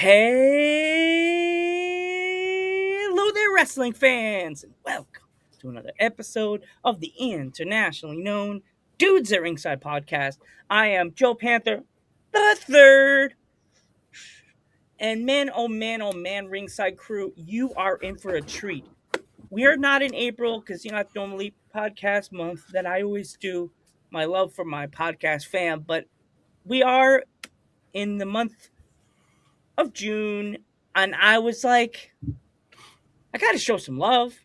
Hello there, wrestling fans, and welcome to another episode of the internationally known Dudes at Ringside Podcast. I am Joe Panther, the third. And man, oh man, Ringside crew, you are in for a treat. We are not in April because, that's normally podcast month that I always do my love for my podcast fam, but we are in the month of June, and I was like, I got to show some love.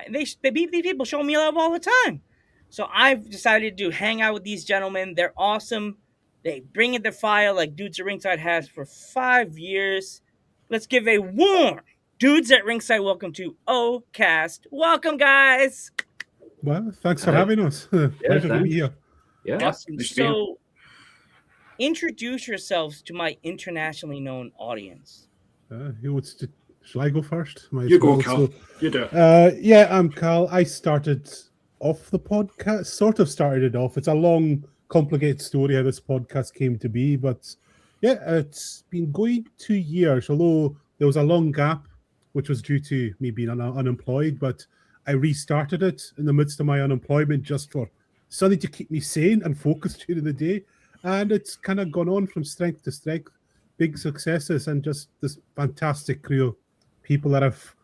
These people show me love all the time. So I've decided to hang out with these gentlemen. They're awesome. They bring in the fire like Dudes at Ringside has for 5 years. Let's give a warm Dudes at Ringside welcome to O-Cast. Welcome, guys. Well, thanks for having us. Pleasure to be here. Yeah, awesome. So introduce yourselves to my internationally known audience. Shall I go first? You go, Carl. You do. Yeah, I'm Carl. I started off the podcast, sort of started it off. It's a long, complicated story how this podcast came to be, but yeah, it's been going 2 years, although there was a long gap, which was due to me being unemployed, but I restarted it in the midst of my unemployment just for something to keep me sane and focused during the day, and it's kind of gone on from strength to strength. Big successes and just this fantastic crew of people that have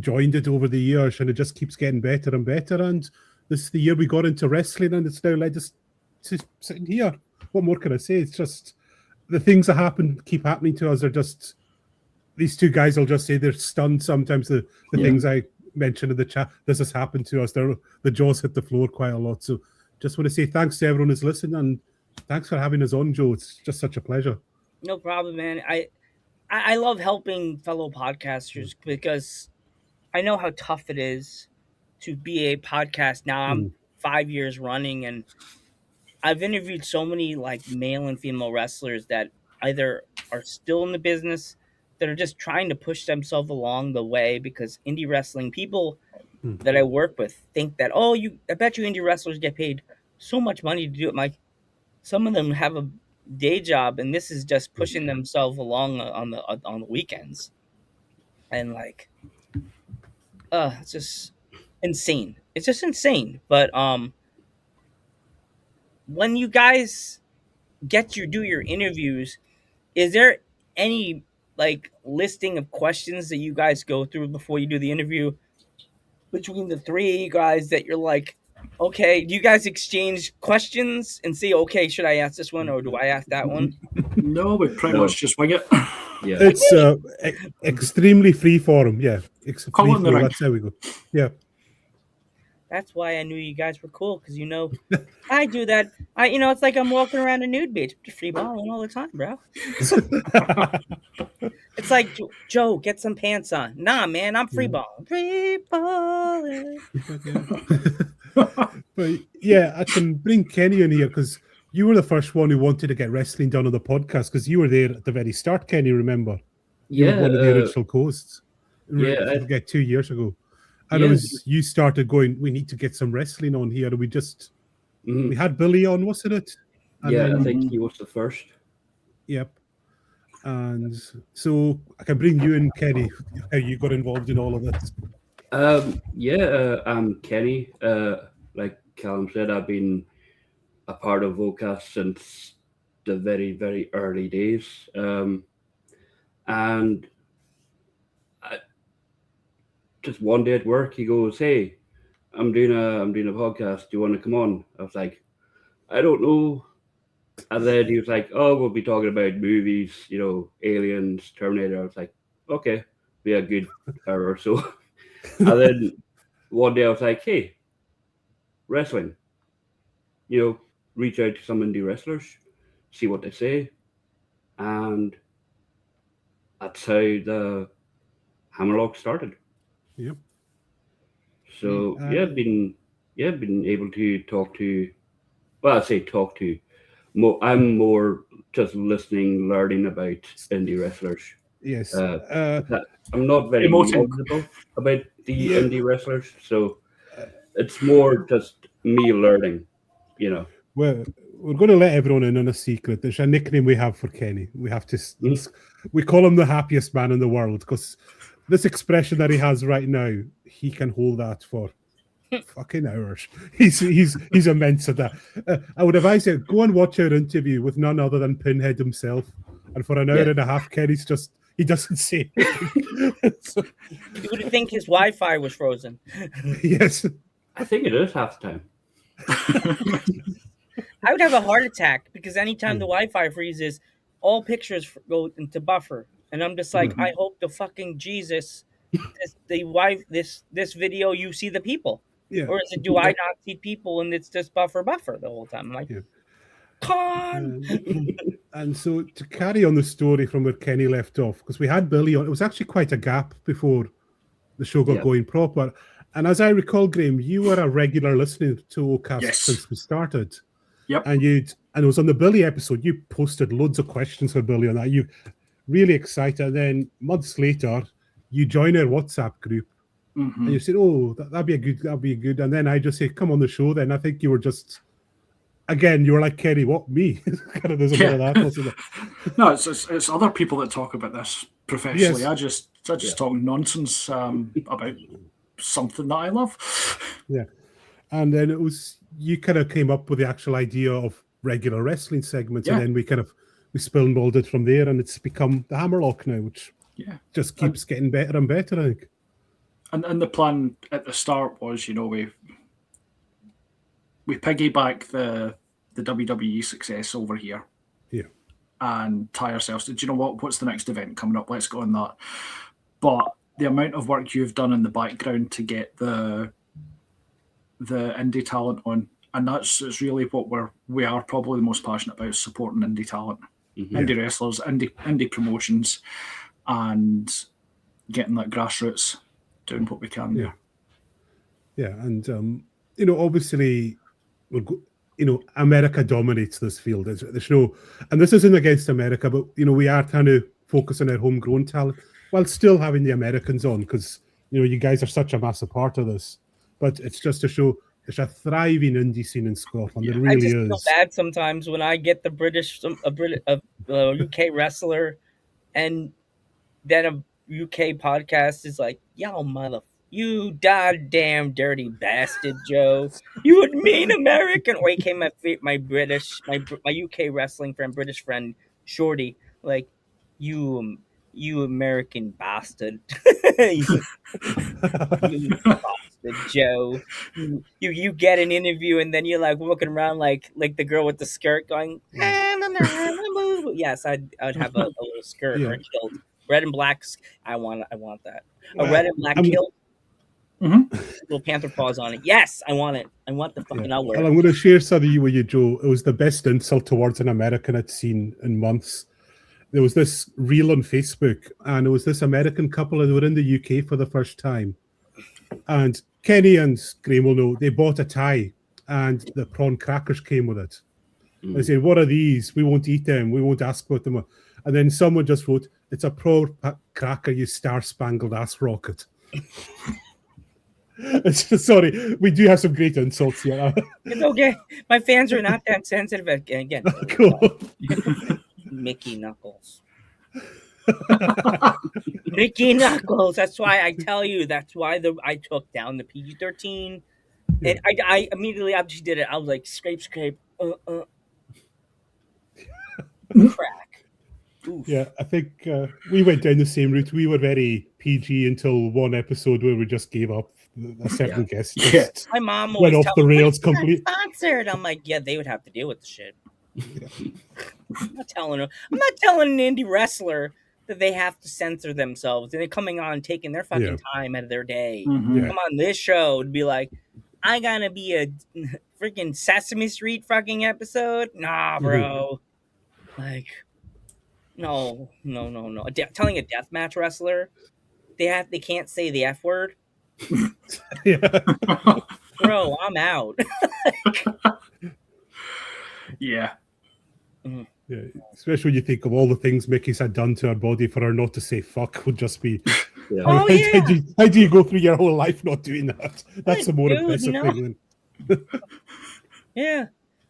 joined it over the years, and it just keeps getting better and better. And this is the year we got into wrestling, and it's now led us to sitting here. What more can I say? It's just the things that keep happening to us are just, these two guys will just say they're stunned sometimes. The things I mentioned in the chat, this has happened to us. The jaws hit the floor quite a lot. So just want to say thanks to everyone who's listening, and thanks for having us on, Joe. It's just such a pleasure. No problem, man. I love helping fellow podcasters because I know how tough it is to be a podcast. Now I'm 5 years running, and I've interviewed so many like male and female wrestlers that either are still in the business, that are just trying to push themselves along the way, because indie wrestling people that I work with think that, I bet you indie wrestlers get paid so much money to do it. Some of them have a day job, and this is just pushing themselves along on the weekends, and it's just insane. It's just insane. But when you guys do your interviews, is there any listing of questions that you guys go through before you do the interview between the three of you guys that you're like, okay, do you guys exchange questions and say, okay, should I ask this one or do I ask that one? No, we pretty much just wing it. Yeah, it's extremely free form. Yeah, that's how we go. Yeah, that's why I knew you guys were cool, because I do that. It's like I'm walking around a nude beach, just free balling all the time, bro. It's like, Joe, get some pants on. Nah, man, I'm free balling. Free balling. But yeah, I can bring Kenny in here because you were the first one who wanted to get wrestling done on the podcast, because you were there at the very start, Kenny, remember? You were one of the original hosts. I forget 2 years ago. And it was, you started going, we need to get some wrestling on here. And we just, we had Billy on, wasn't it? And I think he was the first. Yep. And so I can bring you in, Kenny, how you got involved in all of this. I'm Kenny. Like Callum said, I've been a part of O-Cast since the very, very early days. And just one day at work, he goes, "Hey, I'm doing a podcast. Do you want to come on?" I was like, "I don't know." And then he was like, "Oh, we'll be talking about movies, Aliens, Terminator." I was like, "Okay, be a good hour or so." And then one day I was like, "Hey, wrestling, reach out to some indie wrestlers, see what they say." And that's how the Hammerlock started. Yep. So I've been able to talk to. Well, I say talk to. I'm more just listening, learning about indie wrestlers. Yes. I'm not very knowledgeable about the indie wrestlers, so it's more just me learning. Well, we're going to let everyone in on a secret. There's a nickname we have for Kenny. We have to, we call him the happiest man in the world because this expression that he has right now, he can hold that for fucking hours. He's immense at that. I would advise you, go and watch our interview with none other than Pinhead himself. And for an hour and a half, Kenny's just, he doesn't say anything. So, You would think his Wi-Fi was frozen. yes. I think it is half the time. I would have a heart attack because anytime the Wi-Fi freezes, all pictures go into buffer, and I'm just like, I hope the fucking Jesus, this video you see the people, or is it do I not see people and it's just buffer the whole time? I'm like, con. And so to carry on the story from where Kenny left off, because we had Billy on, it was actually quite a gap before the show got going proper. And as I recall, Graham, you were a regular listener to OCAST since we started. Yep. And it was on the Billy episode, you posted loads of questions for Billy on that. You really excited. And then months later, you join our WhatsApp group and you said, oh, that'd be good. And then I just say, come on the show. Then I think you were just, again, you were like, Kenny, what, me? Kind of, there's a bit of that, wasn't it? No, it's other people that talk about this professionally. Yes. I just talk nonsense about something that I love. Yeah. And then it was, you kind of came up with the actual idea of regular wrestling segments, and then we spilled it from there, and it's become the Hammerlock now, which just keeps getting better and better, I think. And the plan at the start was, we piggyback the WWE success over here. Yeah. And tie ourselves to, do you know what? What's the next event coming up? Let's go on that. But the amount of work you've done in the background to get the indie talent on, and it's really what we are probably the most passionate about, supporting indie talent, indie wrestlers, indie promotions, and getting that grassroots doing what we can. Yeah, and obviously, America dominates this field. There's no, and this isn't against America, but we are trying to focus on our homegrown talent while still having the Americans on, because you guys are such a massive part of this. But it's just to show there's a thriving indie scene in Scotland. It really is. I just feel bad sometimes when I get a UK wrestler, and then a UK podcast is like, "Yo, you goddamn dirty bastard, Joe! You would mean American." Or he came my UK wrestling friend, British friend, Shorty, like, you American bastard. you bastard, Joe. You get an interview and then you're like walking around like the girl with the skirt going, yes, I'd have a little skirt or a kilt. Red and black. I want that. A red and black kilt. Little panther paws on it. Yes, I want it. I want the fucking outwear. Well, I'm going to share something with you, Joe. It was the best insult towards an American I'd seen in months. There was this reel on Facebook, and it was this American couple, and they were in the UK for the first time. And Kenny and Graham will know, they bought a tie, and the prawn crackers came with it. They said, what are these? We won't eat them. We won't ask about them. And then someone just wrote, it's a prawn cracker, you star-spangled ass rocket. Sorry, we do have some great insults here. It's okay. My fans are not that sensitive again. Cool. Mickey Knuckles. Mickey Knuckles. That's why I tell you. That's why I took down the PG-13. And I immediately after she did it, I was like, scrape. Crack. Oof. Yeah, I think we went down the same route. We were very PG until one episode where we just gave up. A certain guest just my mom went off the rails completely. Sponsored. I'm like, yeah, they would have to deal with the shit. I'm not telling an indie wrestler that they have to censor themselves and they're coming on taking their fucking time out of their day. Come on this show to be like, I gotta be a freaking Sesame Street fucking episode. Nah, bro. Like, no. Telling a deathmatch wrestler they can't say the F word. Bro, I'm out. Yeah, especially when you think of all the things Mickey's had done to our body for her not to say fuck would just be how do you go through your whole life not doing that? That's the more impressive thing. Yeah.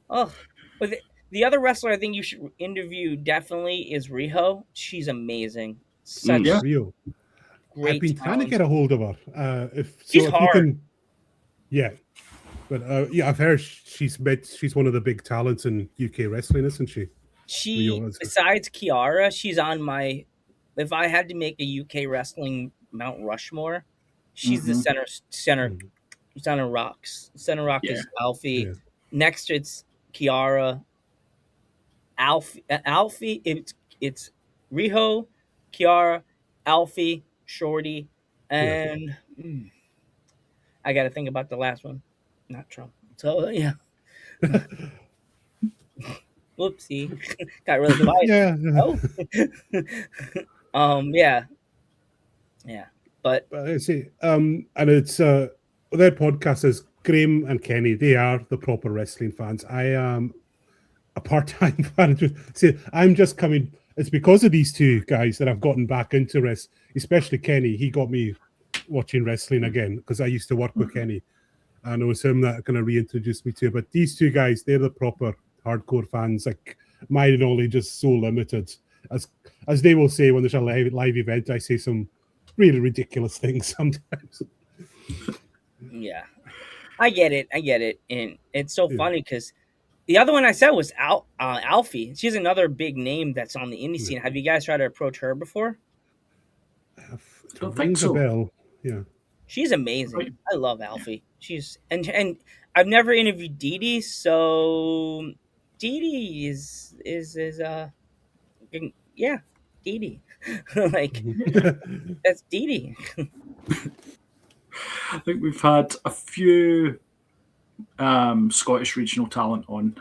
Oh, But the other wrestler I think you should interview definitely is Riho. She's amazing. Such Yeah. Rio. I've great been trying to talent. get a hold of her. She's If you hard. can, yeah. But I've heard she's one of the big talents in UK wrestling, isn't she? She, Rio is. besides Kiara, she's on my. If I had to make a UK wrestling Mount Rushmore, she's the Mhm. center rocks. Center rock Yeah. is Alfie. Yeah. Next, it's Kiara. Alfie. It's Riho, Kiara, Alfie, Shorty, and I got to think about the last one. Not Trump. So yeah. Whoopsie. Got really quiet. Yeah. Oh. Yeah. Yeah. But But I say, and it's their podcast is Graham and Kenny. They are the proper wrestling fans. I am a part-time fan. I'm just coming. It's because of these two guys that I've gotten back into wrestling, especially Kenny. He got me watching wrestling again because I used to work with Kenny, and it was him that kind of reintroduced me to it. But these two guys, they're the proper hardcore fans. Like my knowledge is so limited, as they will say when there's a live event. I say some really ridiculous things sometimes. yeah, I get it, and it's so Yeah. funny because the other one I said was Alfie. She's another big name that's on the indie scene. Have you guys tried to approach her before? Don't think Rings a so. bell. Yeah. She's amazing. Right. I love Alfie. She's and I've never interviewed Dee Dee, so Dee Dee is yeah, Dee Dee. Like that's Dee Dee. I think we've had a few Scottish regional talent on,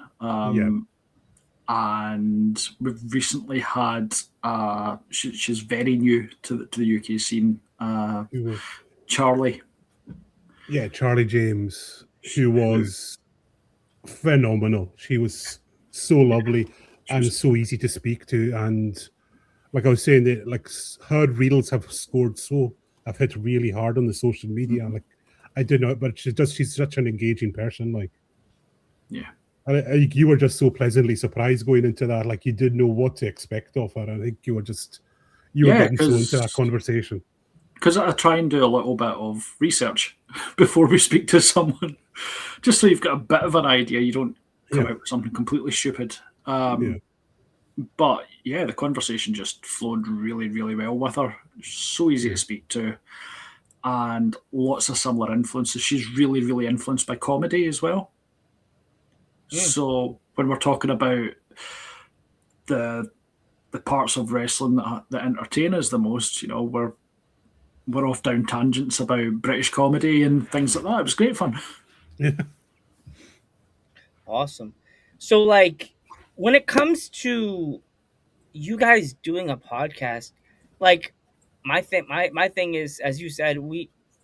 and we've recently had she's very new to the UK scene. Charlie. Yeah, Charlie James, who was phenomenal. She was so lovely and so easy to speak to. And like I was saying, that like her reels have have hit really hard on the social media. Like I don't know, but she's such an engaging person. Like, yeah, and you were just so pleasantly surprised going into that. Like you didn't know what to expect of her. I think you were getting so into that conversation. Because I try and do a little bit of research before we speak to someone, just so you've got a bit of an idea. You don't come out with something completely stupid. But yeah, the conversation just flowed really, really well with her. So easy to speak to, and lots of similar influences. She's really, really influenced by comedy as well. So when we're talking about the parts of wrestling that entertain us the most, we're off down tangents about British comedy and things like that. It was great fun. Yeah. Awesome. So, like, when it comes to you guys doing a podcast, like, my thing is, as you said,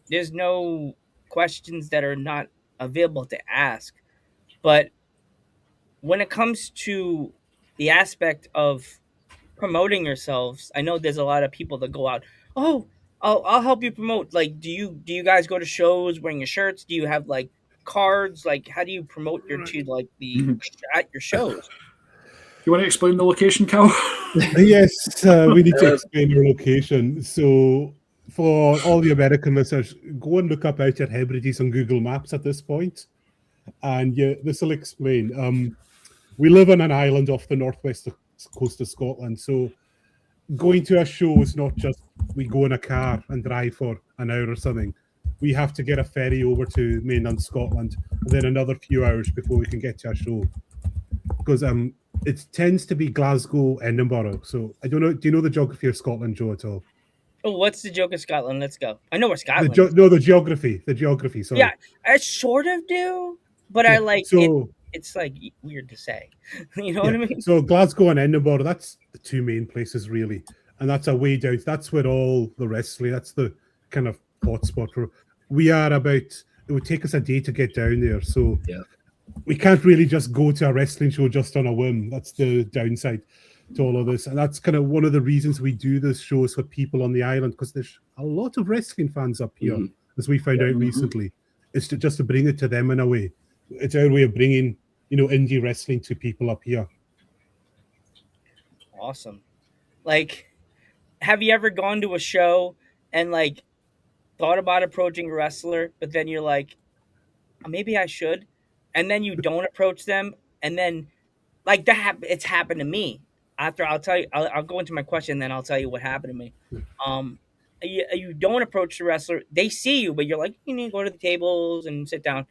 there's no questions that are not available to ask. But when it comes to the aspect of promoting yourselves, I know there's a lot of people that go out. Oh, I'll help you promote. Like, do you guys go to shows wearing your shirts? Do you have like cards? Like, how do you promote at your shows? You want to explain the location, Cal? Yes, we need to explain your location. So, for all the American listeners, go and look up Out at Hebrides on Google Maps at this point, and this will explain. We live on an island off the northwest coast of Scotland, so going to a show is not just we go in a car and drive for an hour or something. We have to get a ferry over to mainland Scotland, and then another few hours before we can get to a show. Because it tends to be Glasgow, Edinburgh. So I don't know. Do you know the geography of Scotland, Joe, at all? Oh, what's the joke of Scotland? Let's go. I know where Scotland. The geography. The geography. Sorry. Yeah, I sort of do, but I like it. It's like weird to say. You know what I mean? So Glasgow and Edinburgh, that's the two main places really. And that's a way down. That's where all the wrestling, that's the kind of hotspot for. It would take us a day to get down there. So we can't really just go to a wrestling show just on a whim. That's the downside to all of this. And that's kind of one of the reasons we do this shows for people on the island, because there's a lot of wrestling fans up here, as we found out recently. It's just to bring it to them in a way. It's our way of bringing indie wrestling to people up here. Awesome. Like, have you ever gone to a show and like thought about approaching a wrestler, but then you're like, maybe I should, and then you don't approach them, and then like that it's happened to me. After I'll tell you, I'll go into my question, then I'll tell you what happened to me. You don't approach the wrestler, they see you, but you're like, you need to go to the tables and sit down,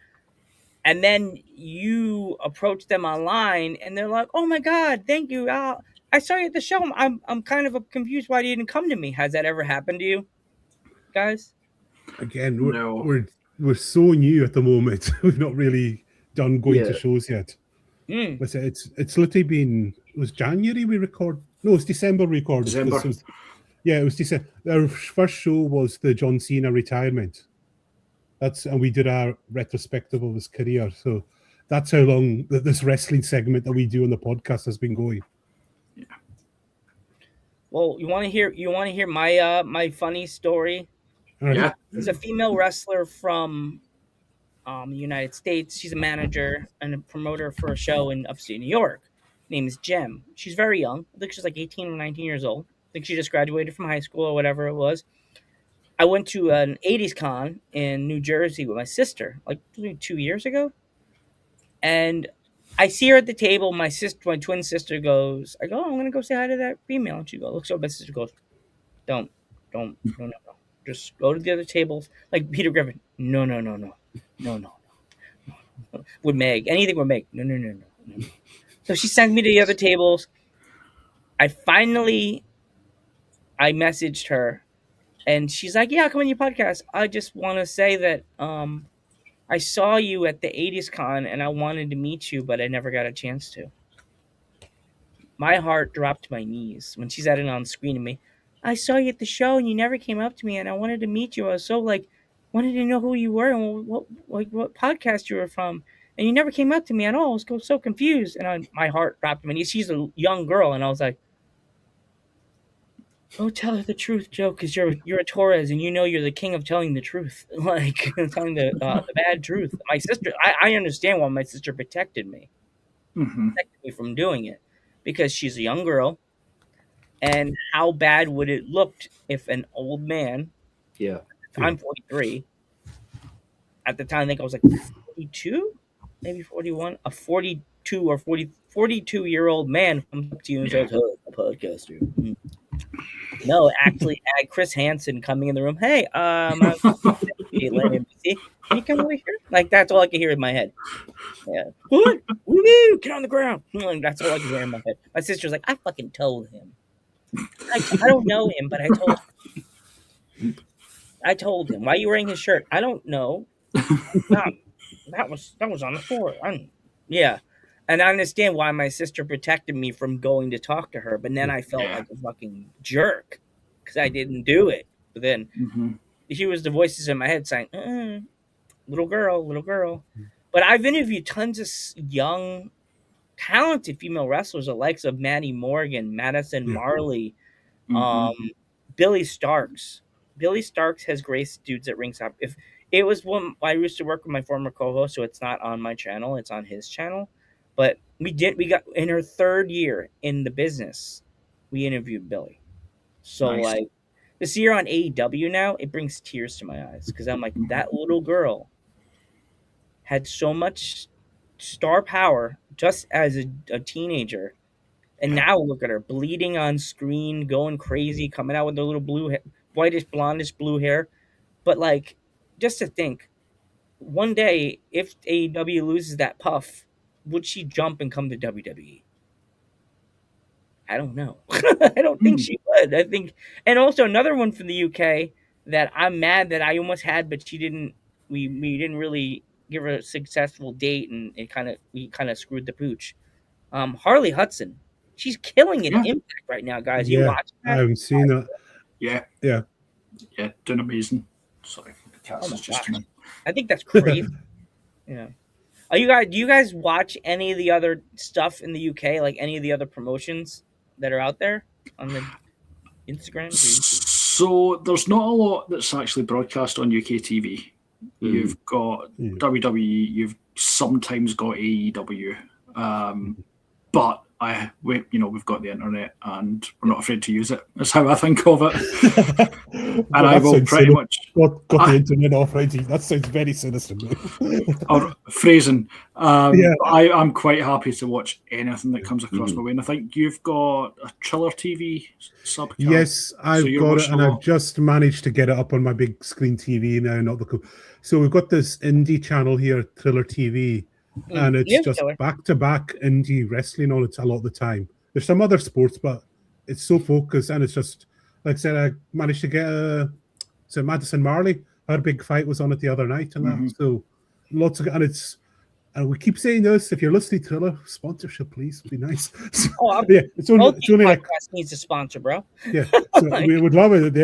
and then you approach them online, and they're like, oh my god, thank you, I saw you at the show. I'm kind of confused why you didn't come to me. Has that ever happened to you guys? Again, No. we're so new at the moment. We've not really done going to Yeah. shows yet. Mm. But it's literally been, it was January we record. No, it's December we recorded. December. It was December. Our first show was the John Cena retirement. And we did our retrospective of his career. So that's how long this wrestling segment that we do on the podcast has been going. Well, you want to hear my my funny story? All right. Yeah. There's a female wrestler from the United States. She's a manager and a promoter for a show in upstate New York. Her name is Jem. She's very young. I think she's like 18 or 19 years old. I think she just graduated from high school or whatever it was. I went to an 80s con in New Jersey with my sister like 2 years ago. And I see her at the table. My twin sister goes, I go, oh, I'm going to go say hi to that female. And she looks over, my sister goes, don't, no. Just go to the other tables. Like Peter Griffin. No. With Meg. Anything with Meg. No. So she sent me to the other tables. I messaged her and she's like, yeah, come on your podcast. I just want to say that I saw you at the 80s con and I wanted to meet you, but I never got a chance to. My heart dropped to my knees when she said it on screen to me. I saw you at the show and you never came up to me and I wanted to meet you. I was so wanted to know who you were and what podcast you were from. And you never came up to me at all. I was so confused. And my heart dropped to my knees. She's a young girl. And I was like, oh, tell her the truth, Joe, because you're a Torres and you're the king of telling the truth. Like, telling the bad truth. My sister, I understand why my sister protected me. Mm-hmm. Protected me from doing it. Because she's a young girl. And how bad would it look if an old man, I'm 43, at the time I think I was like 42, maybe 41, a 42 or 42-year-old man comes up to you and says, "Oh, a podcaster." Mm-hmm. No, actually, I had Chris Hansen coming in the room. Hey, can you come over here? Like, that's all I can hear in my head. Yeah. What? Woo! Get on the ground. That's all I can hear in my head. My sister's like, I fucking told him. I don't know him, but I told him. Why are you wearing his shirt? I don't know. That was on the floor. Yeah. And I understand why my sister protected me from going to talk to her, but then I felt like a fucking jerk because I didn't do it. But then she was the voices in my head saying, little girl. But I've interviewed tons of young, talented female wrestlers, the likes of Maddie Morgan, Madison Marley, Billy Starks. Billy Starks has graced dudes at ringside. If it was when I used to work with my former co-host, so it's not on my channel, it's on his channel. But we got in her third year in the business, we interviewed Billy. So like to see her on AEW now, it brings tears to my eyes because I'm like, that little girl had so much star power just as a teenager. And now look at her bleeding on screen, going crazy, coming out with her little whitish, blondish blue hair. But like, just to think, one day if AEW loses that puff, would she jump and come to WWE? I don't know. I don't think she would. I think, and also another one from the UK that I'm mad that I almost had, but she didn't. We didn't really give her a successful date, and we kind of screwed the pooch. Harley Hudson, she's killing it in Impact right now, guys. You watch that? I haven't seen that. Yeah, doing amazing. Sorry, the cat's just coming. I think that's crazy. Yeah. Do you guys watch any of the other stuff in the UK, like any of the other promotions that are out there on the Instagram? So there's not a lot that's actually broadcast on UK TV. You've got WWE, you've sometimes got AEW, But we've got the internet and we're not afraid to use it. That's how I think of it. And I will pretty much got the internet off, right? That sounds very sinister. or phrasing. I'm quite happy to watch anything that comes across my way. And I think you've got a Triller TV sub. Yes, I've got it, and I've just managed to get it up on my big screen TV now. So we've got this indie channel here, Triller TV. And it's just back-to-back indie wrestling on it a lot of the time. There's some other sports, but it's so focused, and it's just, like I said, I managed to get Madison Marley. Her big fight was on it the other night, and that. So lots of, and we keep saying this. If you're listening to Triller, sponsorship, please, be nice. So, it's only like needs a sponsor, bro. Yeah, so we would love it.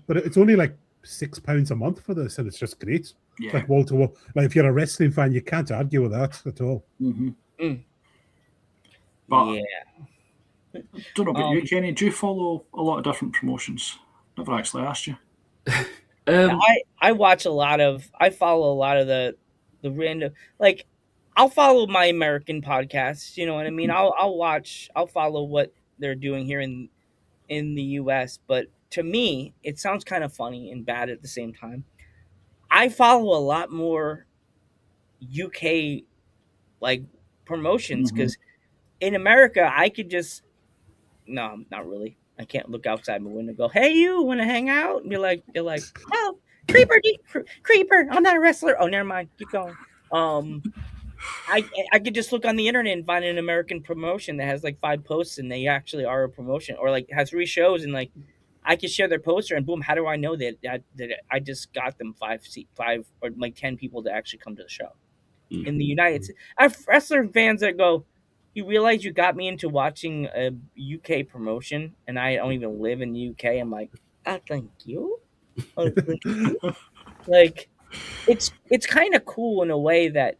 But it's only like £6 a month for this, and it's just great. Yeah. Like wall to wall. Like if you're a wrestling fan, you can't argue with that at all. But I don't know about you, Kenny. Do you follow a lot of different promotions? Never actually asked you. I watch a lot of. I follow a lot of the random. Like, I'll follow my American podcasts. You know what I mean? I'll follow what they're doing here in the U.S. But to me, it sounds kind of funny and bad at the same time. I follow a lot more UK like promotions because in America I could just not really. I can't look outside my window and go, "Hey, you want to hang out?" And you're like, "Oh, creeper! I'm not a wrestler." Oh, never mind. Keep going. I could just look on the internet and find an American promotion that has like 5 posts and they actually are a promotion, or like has 3 shows and like. I can share their poster and boom, how do I know that I just got them 5 or like 10 people to actually come to the show in the United States? I have wrestler fans that go, "You realize you got me into watching a UK promotion and I don't even live in the UK." I'm like, thank you. Like, it's kind of cool in a way that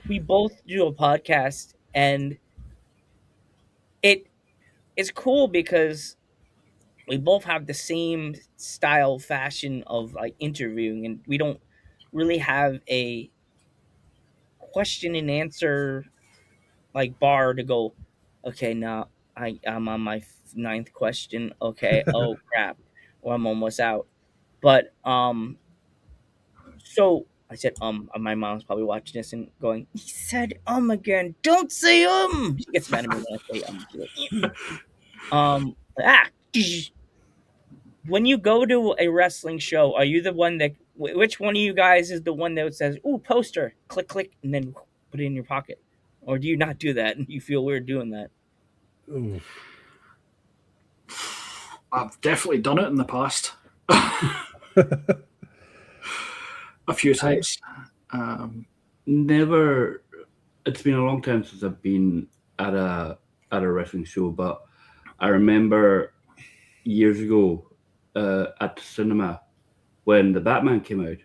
we both do a podcast and it's cool because we both have the same style fashion of like interviewing, and we don't really have a question and answer like bar to go, okay, now I'm on my 9th question. Okay, oh crap, or I'm almost out. But so I said my mom's probably watching this and going, "He said again. Don't say She gets mad at me when I say When you go to a wrestling show, are you the one that? Which one of you guys is the one that says, "Ooh, poster, click, click," and then put it in your pocket, or do you not do that and you feel weird doing that? Ooh. I've definitely done it in the past, a few times. Never. It's been a long time since I've been at a wrestling show, but I remember years ago. At the cinema when the Batman came out,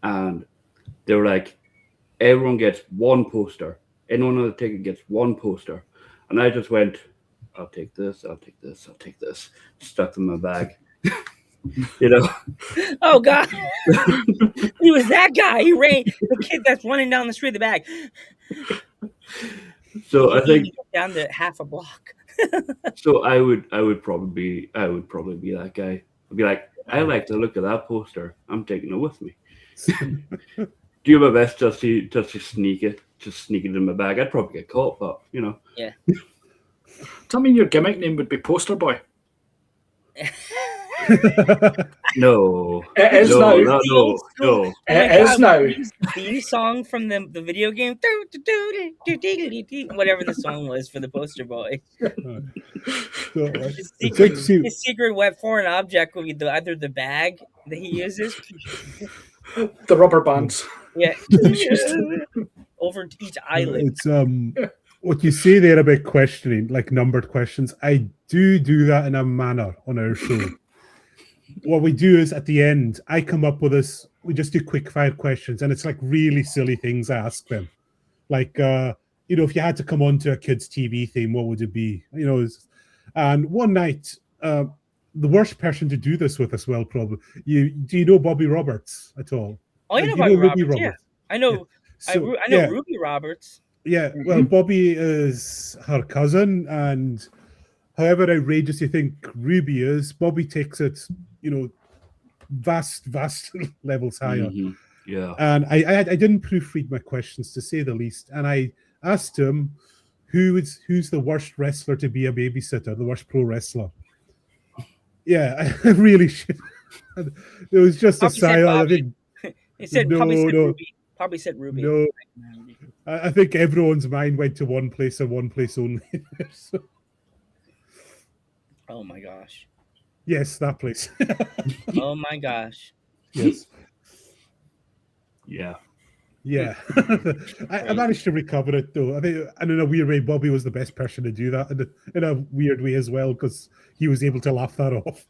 and they were like, everyone gets 1 poster. Anyone on the ticket gets 1 poster. And I just went, I'll take this, I'll take this, I'll take this. Stuck them in my bag. Oh God. He was that guy. He ran the kid that's running down the street with the bag. So I think down to half a block. So I would probably be that guy. I'd be like, I like the look of that poster. I'm taking it with me. Do my best just to sneak it in my bag. I'd probably get caught, but Yeah. Does that mean your gimmick name would be Poster Boy? No. It is now. No. It is now. The song from the video game, whatever the song was for the Poster Boy. His secret web foreign object will be either the bag that he uses, the rubber bands. Yeah, over each eyelid. It's what you say there about questioning, like numbered questions. I do that in a manner on our show. What we do is at the end, I come up with this. We just do quick 5 questions, and it's like really silly things I ask them. Like, if you had to come on to a kids' TV theme, what would it be? And one night, the worst person to do this with as well, probably. Do you know Bobby Roberts at all? Oh, I know Bobby Roberts. Yeah, I know. Yeah. I know Ruby Roberts. Yeah, well, Bobby is her cousin, and however outrageous you think Ruby is, Bobby takes it, vast levels higher. Mm-hmm. Yeah. And I didn't proofread my questions, to say the least, and I asked him who's the worst wrestler to be a babysitter, the worst pro wrestler. Yeah, I really should. There was just a Probably said sigh. I Bobby. think He said probably said Ruby. Probably said Ruby. no. I think everyone's mind went to one place and one place only. So, Oh my gosh. yes, that place. Oh my gosh. Yes. Yeah. Yeah. I managed to recover it though. I think, and in a weird way, Bobby was the best person to do that, and in a weird way as well, because he was able to laugh that off.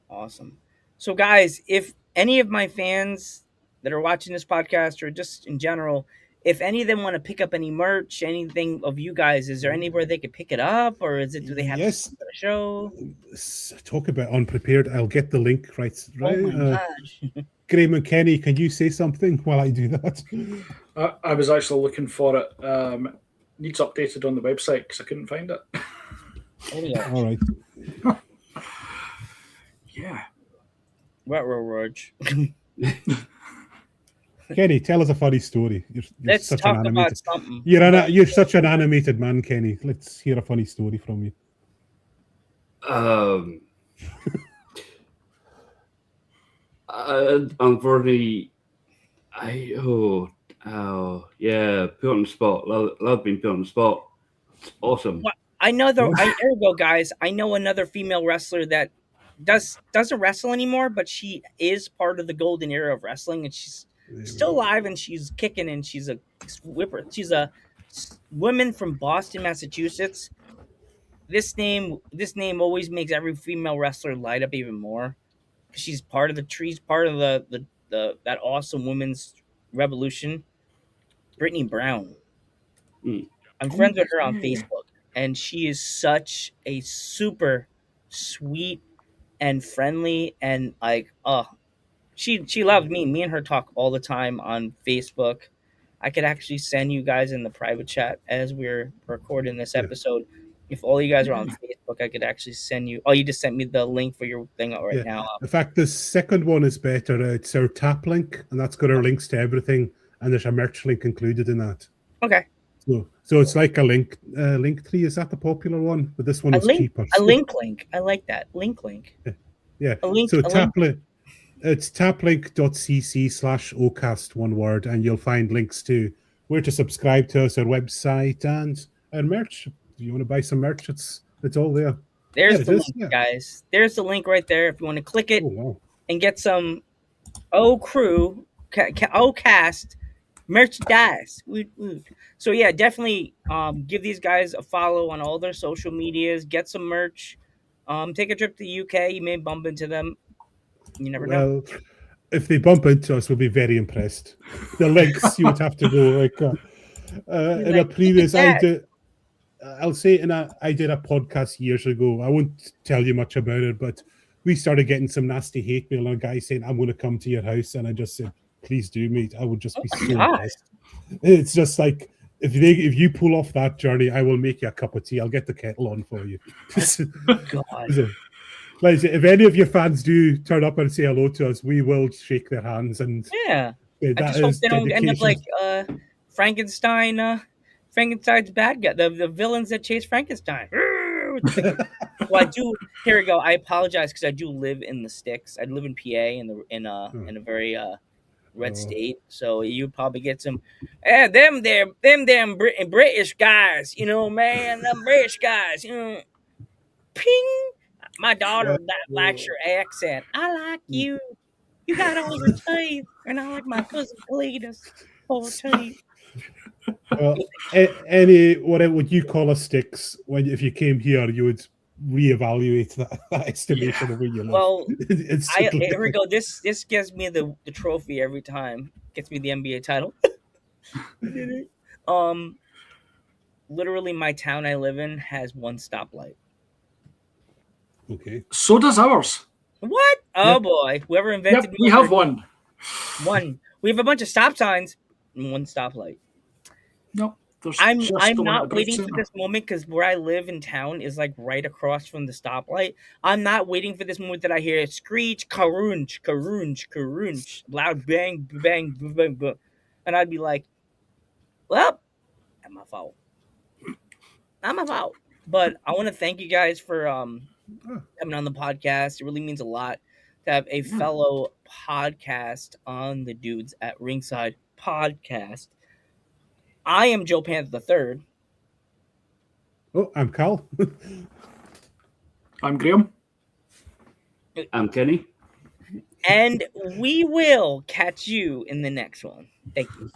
Awesome. So, guys, if any of my fans that are watching this podcast, or just in general, if any of them want to pick up any merch, anything of you guys, is there anywhere they could pick it up, or do they have Yes. to see the show? Talk about unprepared. I'll get the link right. Oh my gosh. Graham and Kenny, can you say something while I do that? I was actually looking for it. Needs updated on the website because I couldn't find it. Oh yeah. All right. Yeah. What Roach? Kenny, tell us a funny story. You're Let's such talk an about animated. something. You're such an animated man, Kenny. Let's hear a funny story from you. Unfortunately, yeah, put on the spot. Love being put on the spot. It's awesome. Well, there we go, guys. I know another female wrestler that doesn't wrestle anymore, but she is part of the golden era of wrestling, and she's still alive, and she's kicking, and she's a whipper. She's a woman from Boston, Massachusetts. This name always makes every female wrestler light up even more. She's part of the that awesome women's revolution. Brittany Brown. I'm friends with her on Facebook, and she is such a super sweet and friendly, and she loves me. Me and her talk all the time on Facebook. I could actually send you guys in the private chat as we're recording this episode. If all you guys are on Facebook, I could actually send you. Oh, you just sent me the link for your thing right now. In fact, the second one is better. It's our tap link, and that's got our links to everything, and there's a merch link included in that. Okay. So it's like a link tree. Is that the popular one? But this one is cheaper. A link. I like that. Link. Yeah. A link. So it's taplink.cc/ocast, one word, and you'll find links to where to subscribe to us, our website, and our merch. If you want to buy some merch, it's all there. There's the link, guys. There's the link right there. If you want to click it and get some cast merchandise. So yeah, definitely give these guys a follow on all their social medias. Get some merch. Take a trip to the UK. You may bump into them. You never know. Well, if they bump into us, we'll be very impressed. The links you would have to go in a previous. I'll say I did a podcast years ago. I won't tell you much about it, but we started getting some nasty hate mail and a guy saying, "I'm going to come to your house," and I just said, "Please do, mate." I would just be so impressed. It's just like if you pull off that journey, I will make you a cup of tea. I'll get the kettle on for you. God. Like, if any of your fans do turn up and say hello to us, we will shake their hands. And I just hope they don't end up like Frankenstein's bad guy, the villains that chase Frankenstein. Well, I do. Here we go. I apologize because I do live in the sticks. I live in PA in a very red state. So you probably get some. Them damn British guys. You know, man, them British guys. Ping. My daughter likes your accent. I like you. You got all your teeth, and I like my cousin Cletus. All teeth. Well, what would you call a sticks if you came here? You would reevaluate that estimation of where you live. Well, here we go. This gives me the trophy every time. Gets me the NBA title. Literally, my town I live in has one stoplight. Okay. So does ours. What? Oh boy! Whoever invented we have one. We have a bunch of stop signs. one stoplight. No, there's I'm just the one at the not Bridge waiting for Centre. this moment because where I live in town is like right across from the stoplight. I'm not waiting for this moment that I hear a screech, carunch, carunch, carunch, loud bang, bang, bang, bang, bang, and I'd be like, "Well, that's my fault. Not my fault." But I want to thank you guys for coming on the podcast. It really means a lot to have a fellow podcast on the Dudes at Ringside Podcast. I am Joe Panther the Third. Oh, I'm Carl. I'm Graham. I'm Kenny. And we will catch you in the next one. Thank you.